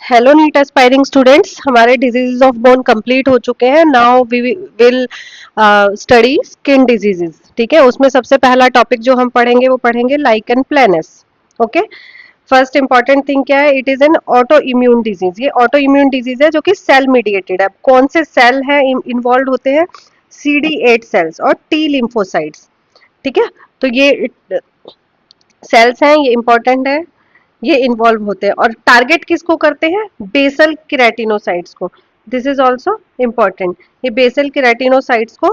Hello NEET aspiring students, हमारे diseases of bone complete हो चुके हैं। Now we will study skin diseases. ठीक है, उसमें सबसे पहला टॉपिक जो हम पढ़ेंगे वो पढ़ेंगे lichen planus. Okay, first important thing क्या है? It is an auto immune disease. ये ऑटो इम्यून डिजीज है जो कि सेल मीडिएटेड है। कौन से सेल है इन्वॉल्व होते हैं? CD8 सेल्स और टी लिम्फोसाइट्स। ठीक है, तो ये सेल्स हैं, ये इंपॉर्टेंट है, ये इन्वॉल्व होते हैं। और टारगेट किसको करते हैं? बेसल केराटिनोसाइट्स को। This is also important. ये बेसल केराटिनोसाइट्स को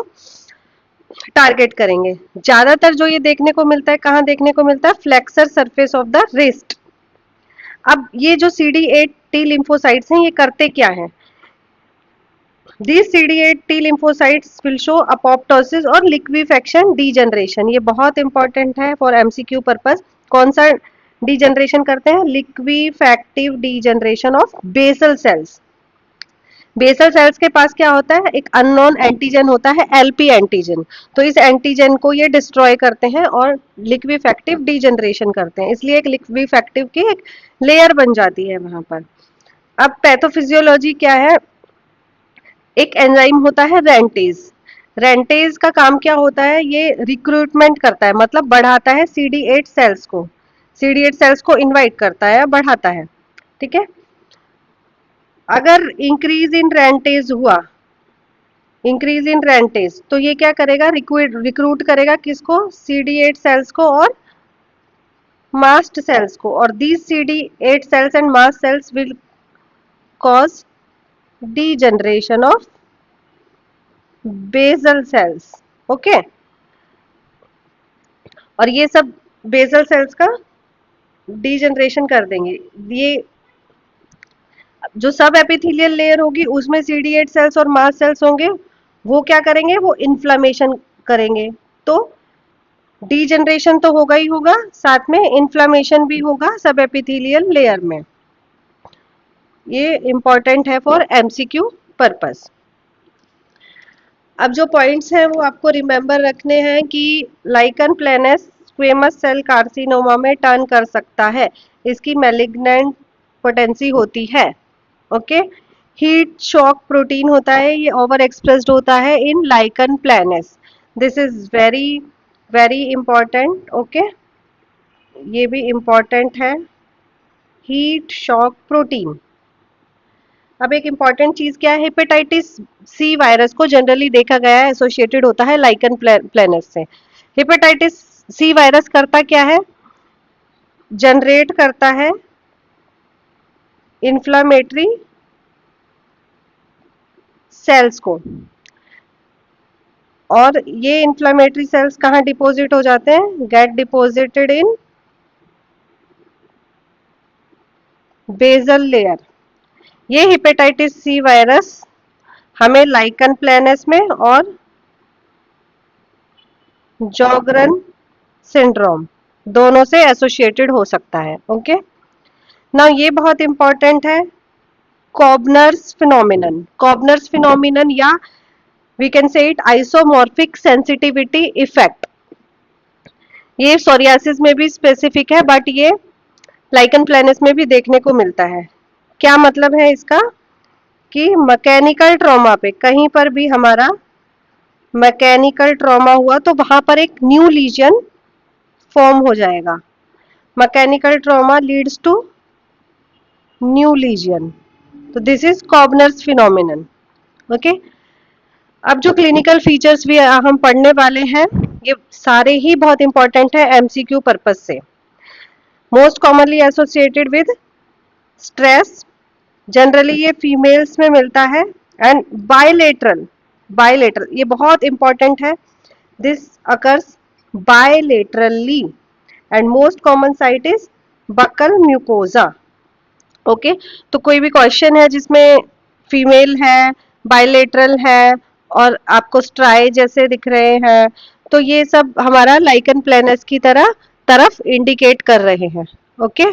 टारगेट करेंगे। ज्यादातर जो ये देखने को मिलता है, कहाँ देखने को मिलता है? Flexor surface of the wrist. अब ये जो CD8 टी लिम्फोसाइट्स हैं, ये करते क्या है? These CD8 T lymphocytes will show apoptosis और liquefaction degeneration। ये बहुत इंपॉर्टेंट है फॉर MCQ पर्पस। कौन सा डिजनरेशन करते हैं? Liquefactive degeneration of basal cells. Basal cells के पास क्या होता है? एक अननोन एंटीजन होता है, LP एंटीजन। तो इस एंटीजन को ये डिस्ट्रॉय करते हैं और लिक्विफैक्टिव डिजनरेशन करते हैं, इसलिए एक लिक्विफैक्टिव की एक लेयर बन जाती है वहां पर। अब पैथोफिजियोलॉजी क्या है? एक एंजाइम होता है रेंटेज। रेंटेज का काम क्या होता है? ये रिक्रूटमेंट करता है, मतलब बढ़ाता है CD8 सेल्स को। CD8 सेल्स को इनवाइट करता है, बढ़ाता है। ठीक है, अगर इंक्रीज इन रेंटेज हुआ, इंक्रीज इन रेंटेज, तो ये क्या करेगा? रिक्रूट करेगा किसको? CD8 सेल्स को और मास्ट सेल्स को। और these CD8 cells and mast cells will cause degeneration of basal cells. Okay, और ये सब बेसल सेल्स का डीजनरेशन कर देंगे। ये जो सब एपिथेलियल लेयर होगी उसमें CD8 सेल्स और मास्ट सेल्स होंगे, वो क्या करेंगे? वो इन्फ्लामेशन करेंगे। तो डीजनरेशन तो होगा ही होगा, साथ में इन्फ्लामेशन भी होगा सब एपिथेलियल लेयर में। ये इंपॉर्टेंट है फॉर MCQ पर्पस। अब जो पॉइंट्स हैं वो आपको रिमेंबर रखने हैं कि lichen planus squamous cell carcinoma में टर्न कर सकता है, इसकी मैलिग्नेंट पोटेंसी होती है। ओके, हीट शॉक प्रोटीन होता है, ये ओवर एक्सप्रेस्ड होता है in lichen planus. This is very very important. Okay, ये भी इंपॉर्टेंट है, हीट शॉक प्रोटीन। अब एक इंपॉर्टेंट चीज क्या है? हेपेटाइटिस सी वायरस को जनरली देखा गया है एसोसिएटेड होता है लाइकन प्लेनस से। हेपेटाइटिस सी वायरस करता क्या है? जनरेट करता है इन्फ्लामेटरी सेल्स को, और ये इन्फ्लामेटरी सेल्स कहाँ डिपॉजिट हो जाते हैं? Get deposited in basal layer. ये हेपेटाइटिस सी वायरस हमें लाइकन प्लेनस में और जॉगरन सिंड्रोम दोनों से एसोसिएटेड हो सकता है। ओके, ना ये बहुत इंपॉर्टेंट है, कॉबनर्स फिनोमिनन। कॉबनर्स फिनोमिनन या we can say it isomorphic sensitivity effect. ये सोरियासिस में भी स्पेसिफिक है, बट ये लाइकन प्लेनस में भी देखने को मिलता है। क्या मतलब है इसका? कि मैकेनिकल ट्रॉमा पे कहीं पर भी हमारा मैकेनिकल ट्रॉमा हुआ तो वहां पर एक न्यू लीजन फॉर्म हो जाएगा। Mechanical trauma leads to new lesion, तो this is Koebner's phenomenon. Okay, अब जो क्लिनिकल फीचर्स भी हम पढ़ने वाले हैं, ये सारे ही बहुत इंपॉर्टेंट है MCQ पर्पस से। Most commonly associated with stress, generally ये फीमेल्स में मिलता है। एंड बायलेटरल, बायलेटरल ये बहुत इंपॉर्टेंट है, this occurs bilaterally and most common site is buccal mucosa. Okay, तो कोई भी क्वेश्चन है जिसमें फीमेल है, बायलेटरल है और आपको स्ट्राई जैसे दिख रहे हैं, तो ये सब हमारा लाइकन प्लेनस की तरफ इंडिकेट कर रहे हैं। Okay,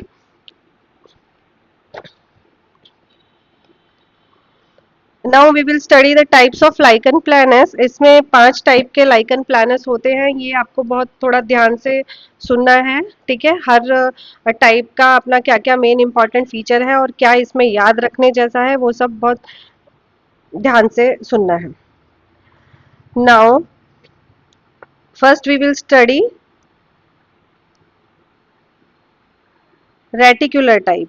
now we will study the types of lichen planus. इसमें 5 टाइप के लाइकन प्लैनेट्स होते हैं, ये आपको बहुत थोड़ा ध्यान से सुनना है। ठीक है, हर टाइप का अपना क्या क्या मेन इंपॉर्टेंट फीचर है और क्या इसमें याद रखने जैसा है, वो सब बहुत ध्यान से सुनना है। Now first we will study reticular type.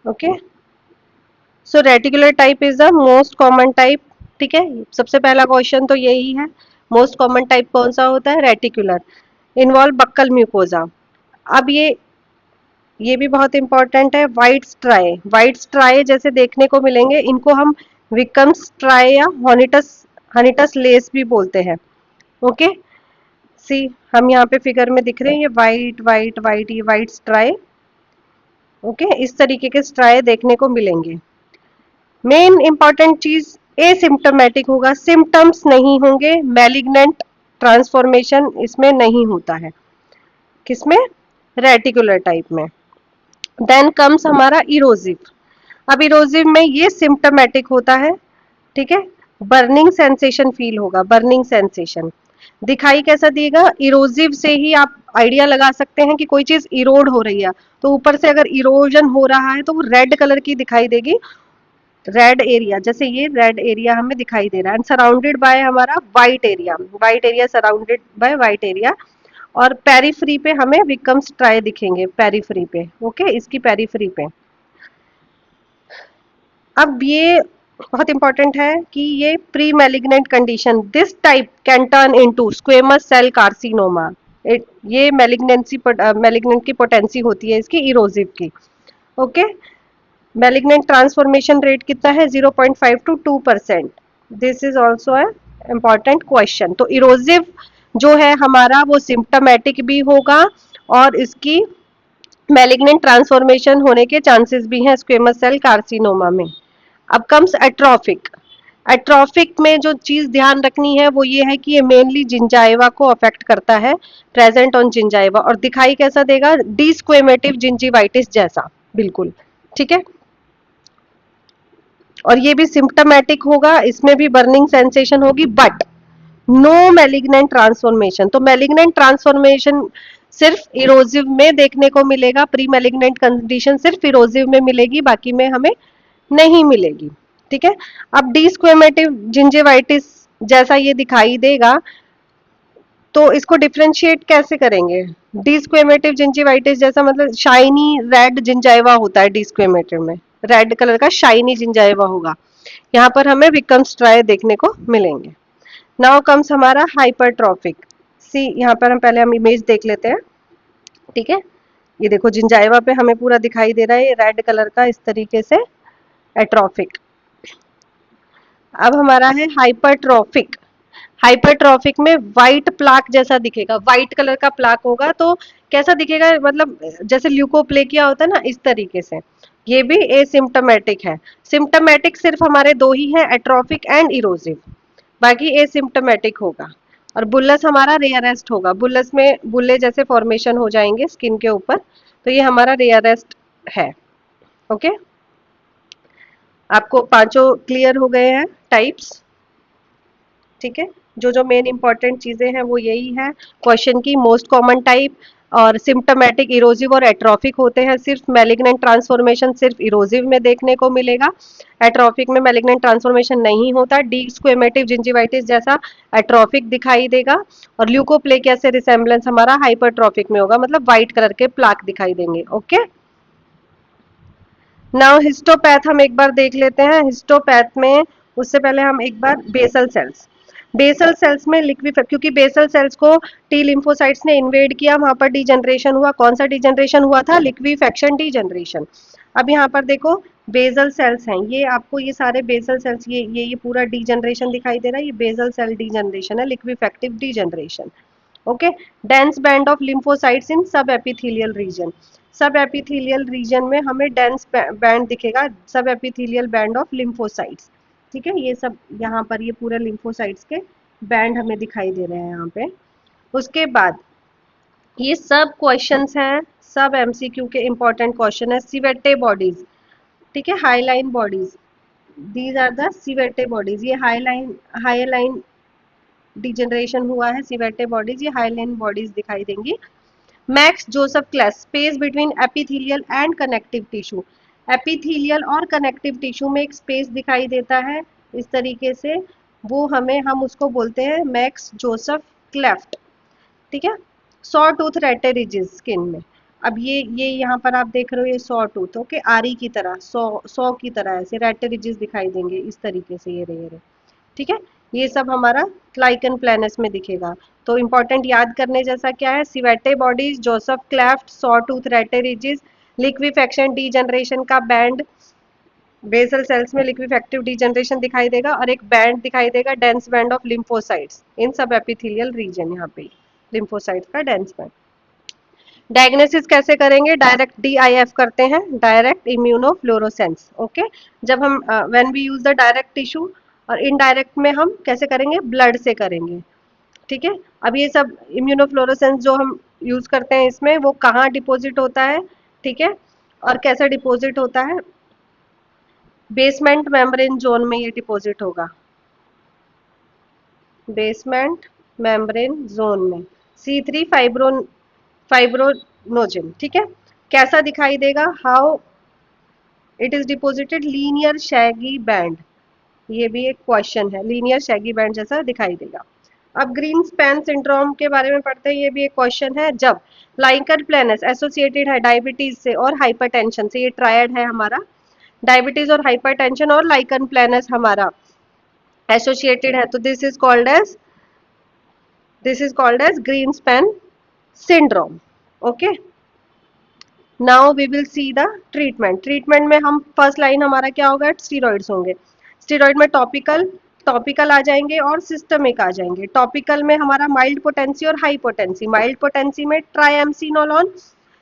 Okay, so reticular type is the most common type. ठीक है, सबसे पहला क्वेश्चन तो यही है, मोस्ट कॉमन टाइप कौन सा होता है? रेटिकुलर। Involve buccal mucosa. अब ये भी बहुत इंपॉर्टेंट है। वाइट स्ट्राई, वाइट स्ट्राई जैसे देखने को मिलेंगे, इनको हम विकम स्ट्राई या हॉनिटस हनीटस लेस भी बोलते हैं। ओके, सी हम यहाँ पे फिगर में दिख रहे हैं, ये वाइट वाइट वाइट, ये वाइट स्ट्राई। ओके, इस तरीके के स्ट्राई देखने को मिलेंगे। मेन इंपॉर्टेंट चीज एसिम्टोमेटिक होगा, सिम्टम्स नहीं होंगे, मैलिग्नेंट ट्रांसफॉर्मेशन इसमें नहीं होता है। किसमें? रेटिकुलर टाइप में। देन कम्स हमारा इरोजिव। अब इरोजिव में ये सिम्टोमेटिक होता है। ठीक है, बर्निंग सेंसेशन फील होगा, बर्निंग सेंसेशन। दिखाई कैसा देगा? इरोजिव से ही आप आइडिया लगा सकते हैं कि कोई चीज इरोड हो रही है, तो ऊपर से अगर इरोजन हो रहा है तो वो रेड कलर की दिखाई देगी। रेड एरिया, जैसे ये रेड एरिया हमें दिखाई दे रहा है, एंड सराउंडेड बाय हमारा white area, white area surrounded by white area. और पेरीफ्री पे हमें विकम स्ट्राई दिखेंगे, पेरीफ्री पे। ओके, इसकी पेरीफ्री पे। अब ये बहुत इंपॉर्टेंट है कि ये pre malignant condition, this type can turn into squamous cell carcinoma. ये मैलिग्नेंसी, मैलिग्नेंट की पोटेंसी होती है इसकी, इरोजिव की। ओके, मैलिग्नेंट ट्रांसफॉर्मेशन रेट कितना है? 0.5 to 2%। This is also a important question. तो इरोजिव जो है हमारा वो सिम्टोमेटिक भी होगा और इसकी मैलिग्नेंट ट्रांसफॉर्मेशन होने के चांसेस भी हैं स्क्वेमस सेल कार्सिनोमा में। अब कम्स एट्रोफिक। एट्रोफिक में जो चीज ध्यान रखनी है वो ये है कि ये मेनली जिंजाइवा को अफेक्ट करता है, प्रेजेंट ऑन जिंजाइवा। और दिखाई कैसा देगा? डिस्क्वेमेटिव जिंजीवाइटिस जैसा, बिल्कुल। ठीक है, और ये भी सिम्टोमेटिक होगा, इसमें भी बर्निंग सेंसेशन होगी, बट नो मैलिग्नेंट ट्रांसफॉर्मेशन। तो मैलिग्नेंट ट्रांसफॉर्मेशन सिर्फ इरोजिव में देखने को मिलेगा, प्री मैलिग्नेंट कंडीशन सिर्फ इरोजिव में मिलेगी, बाकी में हमें नहीं मिलेगी। ठीक है, अब डिस्क्वेमेटिव जिंजेवाइटिस जैसा ये दिखाई देगा, तो इसको डिफ्रेंशिएट कैसे करेंगे? डिस्क्वेमेटिव जिंजीवाइटिस जैसा मतलब शाइनी रेड जिंजाइवा होता है डिस्क्वेमेटिव में, रेड कलर का शाइनी जिंजाइवा होगा। यहाँ पर हमें विकम स्ट्राई देखने को मिलेंगे। नाउ कम्स हमारा हाइपरट्रॉफिक। सी यहाँ पर हम इमेज देख लेते हैं। ठीक है, ये देखो जिंजाइवा पे हमें पूरा दिखाई दे रहा है रेड कलर का, इस तरीके से एट्रोफिक। अब हमारा है हाइपरट्रॉफिक। हाइपरट्रॉफिक में व्हाइट प्लाक जैसा दिखेगा, व्हाइट कलर का प्लाक होगा। तो कैसा दिखेगा? मतलब जैसे ल्यूकोप्लेकिया होता है ना, इस तरीके से। ये भी एसिम्टोमेटिक है। सिम्टोमेटिक सिर्फ हमारे दो ही है, एट्रोफिक एंड इरोजिव, बाकी एसिम्टोमेटिक होगा। और बुल्लस हमारा रेयरेस्ट होगा, बुल्लस में बुल्ले जैसे फॉर्मेशन हो जाएंगे स्किन के ऊपर, तो ये हमारा रेयरेस्ट है। ओके, आपको पांचों क्लियर हो गए हैं टाइप्स? ठीक है, जो जो मेन इंपॉर्टेंट चीजें हैं वो यही है क्वेश्चन की। मोस्ट कॉमन टाइप और सिम्टोमेटिक, इरोजिव और एट्रोफिक होते हैं। सिर्फ मैलिग्नेंट ट्रांसफॉर्मेशन सिर्फ इरोजिव में देखने को मिलेगा, एट्रोफिक में मैलिग्नेंट ट्रांसफॉर्मेशन नहीं होता। डी स्क्वेमेटिव जिंजिवाइटिस जैसा एट्रोफिक दिखाई देगा, और ल्यूकोप्लेकिया से रिसेम्बलेंस हमारा हाइपरट्रोफिक में होगा, मतलब व्हाइट कलर के प्लाक दिखाई देंगे। ओके, नाउ हिस्टोपैथ हम एक बार देख लेते हैं। हिस्टोपैथ में उससे पहले हम एक बार बेसल सेल्स, बेसल सेल्स में लिक्विफाई, क्योंकि बेसल सेल्स को टी लिम्फोसाइट्स ने इन्वेड किया, वहां पर डीजनरेशन हुआ। कौन सा डीजनरेशन हुआ था? Liquefaction degeneration. अब यहाँ पर देखो बेसल सेल्स हैं, ये आपको ये सारे बेसल सेल्स, ये पूरा डीजनरेशन दिखाई दे रहा है, ये बेसल सेल डीजनरेशन है, liquefactive degeneration. Okay, dense band of lymphocytes in sub epithelial region. Sub epithelial region में हमें डेंस बैंड दिखेगा, सब एपिथेलियल बैंड ऑफ लिम्फोसाइट्स। ठीक है, ये सब यहाँ पर ये पूरे लिम्फोसाइट्स के बैंड हमें दिखाई दे रहे हैं यहाँ पे। उसके बाद ये सब क्वेश्चंस हैं, सब एमसीक्यू के इंपॉर्टेंट क्वेश्चन है। सिवेटे बॉडीज, ठीक है, hyaline bodies, these are the Civatte bodies, ये हाई लाइन डिजनरेशन हुआ है सीवेटे बॉडीज, ये हाई लाइन बॉडीज दिखाई देंगी। Max Joseph clefts, space between epithelial and connective tissue, epithelial और कनेक्टिव टिश्यू में एक स्पेस दिखाई देता है इस तरीके से, वो हम उसको बोलते हैं मैक्स जोसेफ क्लेफ्ट, ठीक है। सॉ टूथ रेटेरिजेस स्किन में, अब ये यहाँ पर आप देख रहे हो ये सॉ टूथ, ओके, आरी की तरह, सॉ की तरह ऐसे रेटेरिजेस दिखाई देंगे इस तरीके से, ये रहे, ठीक है। ये सब हमारा लाइकन प्लेनस में दिखेगा। तो इंपॉर्टेंट याद करने जैसा क्या है, Civatte bodies, Joseph cleft, saw tooth rete ridges, liquefaction degeneration का बैंड, बेसल सेल्स में लिक्विफेक्टिव डीजनरेशन दिखाई देगा, और एक बैंड दिखाई देगा, dense band of lymphocytes in sub epithelial reason, यहाँ पे लिम्फोसाइट्स का डेंस बैंड। डायग्नोसिस कैसे करेंगे, डायरेक्ट डीआईएफ करते हैं, डायरेक्ट इम्यूनोफ्लोरोसेंस, ओके। जब हम when we use the direct tissue, और इनडायरेक्ट में हम कैसे करेंगे, ब्लड से करेंगे, ठीक है। अब ये सब इम्यूनोफ्लोरोसेंस जो हम यूज करते हैं इसमें, वो कहाँ डिपॉजिट होता है, ठीक है, और कैसे डिपॉजिट होता है, बेसमेंट मेम्ब्रेन जोन में ये डिपॉजिट होगा, बेसमेंट मेम्ब्रेन जोन में, C3 फाइब्रोनोजिन, ठीक है। कैसा दिखाई देगा, how it is deposited, linear Shaggy band, ये भी एक क्वेश्चन है, लीनियर शैगी बैंड जैसा दिखाई देगा। अब ग्रीन स्पैन सिंड्रोम के बारे में पढ़ते हैं, ये भी एक क्वेश्चन है, जब लाइकर प्लेनस एसोसिएटेड है डायबिटीज से और हाइपरटेंशन से, ये ट्रायड है हमारा, डायबिटीज और हाइपरटेंशन और लाइकन प्लेनस हमारा एसोसिएटेड है, तो this is called as Grinspan syndrome, okay. Now we will see the treatment, treatment में हम फर्स्ट लाइन हमारा क्या होगा, स्टीरॉइड्स होंगे, स्टीरॉइड में टॉपिकल आ जाएंगे और सिस्टमिक आ जाएंगे। टॉपिकल में हमारा माइल्ड पोटेंसी और हाई पोटेंसी, माइल्ड पोटेंसी में ट्राइएमसिनोलॉन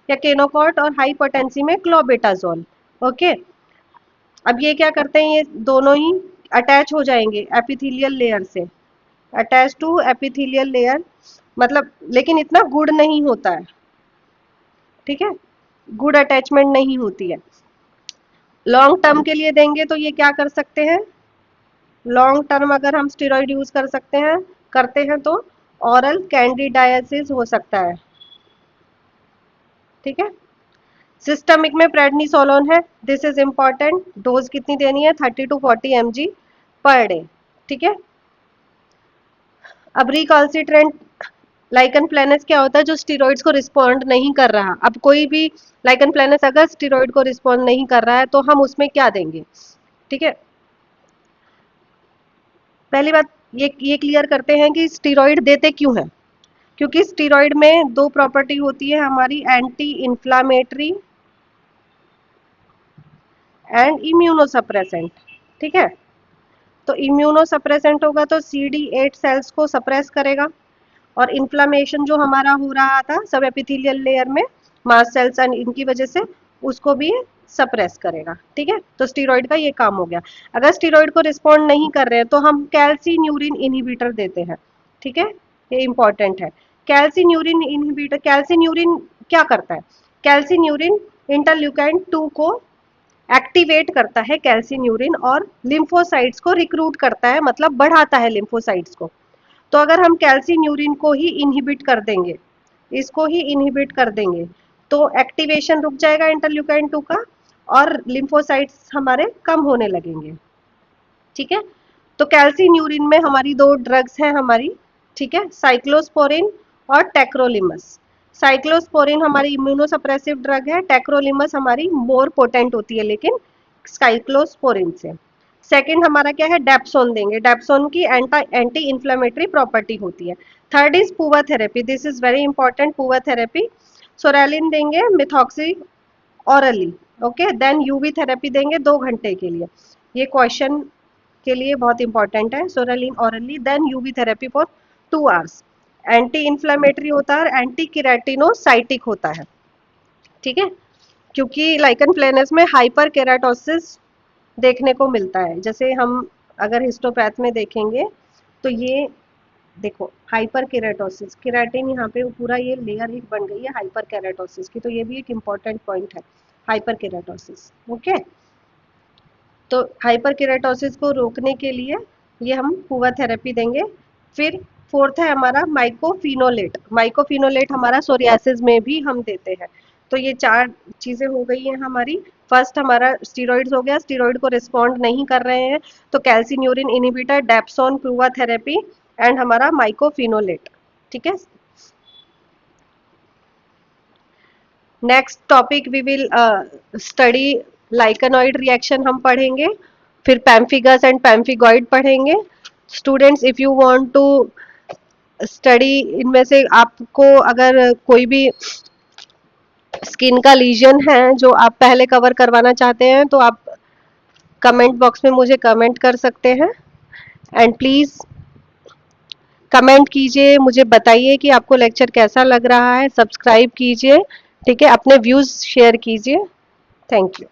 या केनोकॉर्ट, और हाई पोटेंसी में क्लोबेटाजोल, ओके। अब ये क्या करते हैं, ये दोनों ही अटैच हो जाएंगे एपिथेलियल लेयर से, अटैच टू एपिथेलियल लेयर, मतलब लेकिन इतना गुड नहीं होता है, ठीक है, गुड अटैचमेंट नहीं होती है। लॉन्ग टर्म के लिए देंगे तो ये क्या कर सकते हैं, लॉन्ग टर्म अगर हम स्टेरॉइड यूज कर सकते हैं, करते हैं तो ऑरल कैंडिडायसिस हो सकता है, ठीक है। सिस्टमिक में प्रेडनिसोलोन है, दिस इज इंपॉर्टेंट, डोज कितनी देनी है, 30 to 40 mg पर डे, ठीक है। अब रिकॉल्सिट्रेंट लाइकन प्लेनस क्या होता है, जो स्टीरॉइड्स को रिस्पॉन्ड नहीं कर रहा, अब कोई भी लाइकन प्लेनस अगर स्टीरॉइड को रिस्पॉन्ड नहीं कर रहा है तो हम उसमें क्या देंगे, ठीक है। पहली बात ये क्लियर करते हैं कि स्टीरॉइड देते क्यों हैं, क्योंकि स्टीरॉइड में दो प्रॉपर्टी होती है हमारी, एंटी इंफ्लामेटरी एंड इम्यूनोसप्रेसेंट, ठीक है। तो इम्यूनोसप्रेसेंट होगा तो CD8 सेल्स को सप्रेस करेगा, और इन्फ्लामेशन जो हमारा हो रहा था सब एपिथेलियल लेयर में मास्ट सेल्स एंड इनकी वजह से, उसको भी सप्रेस करेगा, ठीक है। तो स्टीरॉइड का ये काम हो गया। अगर स्टीरॉइड को रिस्पॉन्ड नहीं कर रहे हैं तो हम कैल्सिन्यूरिन इनहिबिटर देते हैं, ठीक है, ये इंपॉर्टेंट है। कैल्सिन्यूरिन इनहिबिटर, कैल्सिन्यूरिन क्या करता है, कैल्सिन्यूरिन इंटरल्यूकैन 2 को एक्टिवेट करता है, कैल्सिन्यूरिन, और लिम्फोसाइट्स को रिक्रूट करता है, मतलब बढ़ाता है लिम्फोसाइट्स को। तो अगर हम कैल्सिन्यूरिन को ही इनहिबिट कर देंगे, इसको ही इनहिबिट कर देंगे, तो एक्टिवेशन रुक जाएगा इंटरल्यूकाइन 2 का, और लिम्फोसाइट्स हमारे कम होने लगेंगे, ठीक है। तो कैल्सिन्यूरिन में हमारी दो ड्रग्स हैं हमारी, ठीक है, साइक्लोस्पोरिन और टेक्रोलिमस। साइक्लोस्पोरिन हमारी इम्यूनोसप्रेसिव ड्रग है, टेक्रोलिमस हमारी मोर पोटेंट होती है लेकिन साइक्लोस्पोरिन से। सेकंड हमारा क्या है, डेप्सोन देंगे, डेप्सोन की एंटी इन्फ्लेमेटरी प्रॉपर्टी होती है। Third is PUVA therapy, this is very important, PUVA therapy, psoralen देंगे, methoxy orally, okay, then UV therapy देंगे 2 घंटे के लिए, ये क्वेश्चन के लिए बहुत इंपॉर्टेंट है, psoralen orally, then UV therapy for 2 hours. Anti inflammatory होता है और एंटी केराटिनोसाइटिक होता है, ठीक है, क्योंकि लाइकन प्लेनस में हाइपर केराटोसिस देखने को मिलता है, जैसे हम अगर हिस्टोपैथ में देखेंगे तो ये देखो हाइपर केराटोसिस, केराटिन यहाँ पे पूरा ये लेयर एक बन गई है हाइपर केराटोसिस की, तो ये भी एक इम्पॉर्टेंट पॉइंट है, हाइपर केराटोसिस, ओके। तो हाइपरकेराटोसिस को रोकने के लिए ये हम पुआ थेरेपी देंगे। फिर फोर्थ है हमारा माइकोफिनोलेट। माइकोफिनोलेट हमारा सोरियासिस में भी हम देते हैं। तो ये 4 चीज़ें हो गई हैं हमारी। फर्स्ट हमारा स्टीरॉइड्स हो गया, स्टीरॉइड को रिस्पॉन्ड नहीं कर रहे हैं तो calcineurin inhibitor, dapsone, PUVA therapy and हमारा माइकोफिनोलेट। ठीक है। Next topic we will study lichenoid reaction हम पढ़ेंगे, फिर पैम्फिगस एंड पैम्फिगॉइड पढ़ेंगे। Students if you want to study इनमें से आपको अगर कोई भी स्किन का लीजन है जो आप पहले कवर करवाना चाहते हैं तो आप कमेंट बॉक्स में मुझे कमेंट कर सकते हैं। एंड प्लीज़ कमेंट कीजिए, मुझे बताइए कि आपको लेक्चर कैसा लग रहा है। सब्सक्राइब कीजिए, ठीक है, अपने व्यूज़ शेयर कीजिए। Thank you.